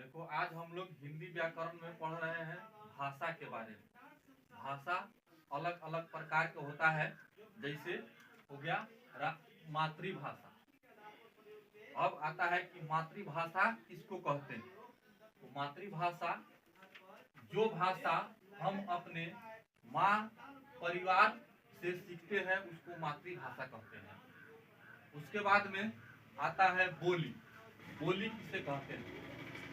देखो, आज हम लोग हिंदी व्याकरण में पढ़ रहे हैं भाषा के बारे में। भाषा अलग अलग प्रकार का होता है। जैसे हो गया मातृभाषा। अब आता है कि मातृभाषा किसको कहते हैं। तो मातृभाषा जो भाषा हम अपने माँ परिवार से सीखते हैं उसको मातृभाषा कहते हैं। उसके बाद में आता है बोली। बोली किसे कहते हैं।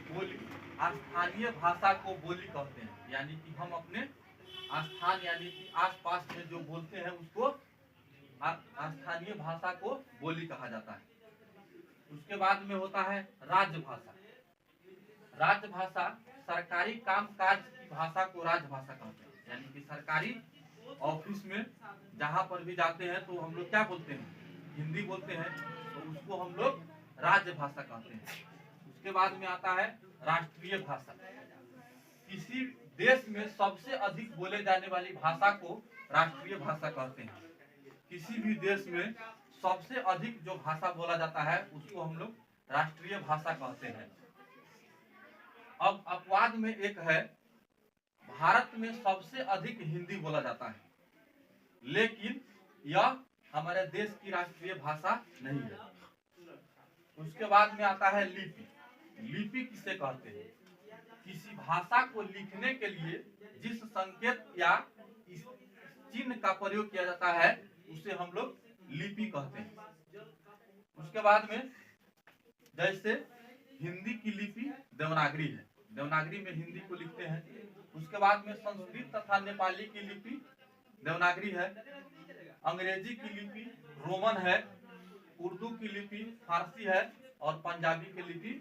बोली स्थानीय भाषा को बोली कहते हैं, यानी कि हम अपने स्थान यानी कि आसपास में जो बोलते हैं उसको स्थानीय भाषा को बोली कहा जाता है। उसके बाद में होता है राजभाषा। राजभाषा सरकारी कामकाज की भाषा को राजभाषा कहते हैं, यानी कि सरकारी ऑफिस में जहां पर भी जाते हैं तो हम लोग क्या बोलते हैं, हिंदी बोलते हैं, तो उसको हम लोग राजभाषा कहते हैं। उसके बाद में आता है राष्ट्रीय भाषा। किसी देश में सबसे अधिक बोले जाने वाली भाषा को राष्ट्रीय भाषा कहते हैं। किसी भी देश में सबसे अधिक जो भाषा बोला जाता है उसको हम लोग राष्ट्रीय भाषा कहते हैं। अब अपवाद में एक है, भारत में सबसे अधिक हिंदी बोला जाता है, लेकिन यह हमारे देश की राष्ट्रीय भाषा नहीं है। उसके बाद में आता है लिपि। लिपि किसे कहते हैं। किसी भाषा को लिखने के लिए जिस संकेत या चिन्ह का प्रयोग किया जाता है उसे हम लोग लिपि कहते हैं। उसके बाद में जैसे हिंदी की लिपि देवनागरी है, देवनागरी में हिंदी को लिखते हैं। उसके बाद में संस्कृत तथा नेपाली की लिपि देवनागरी है। अंग्रेजी की लिपि रोमन है। उर्दू की लिपि फारसी है और पंजाबी की लिपि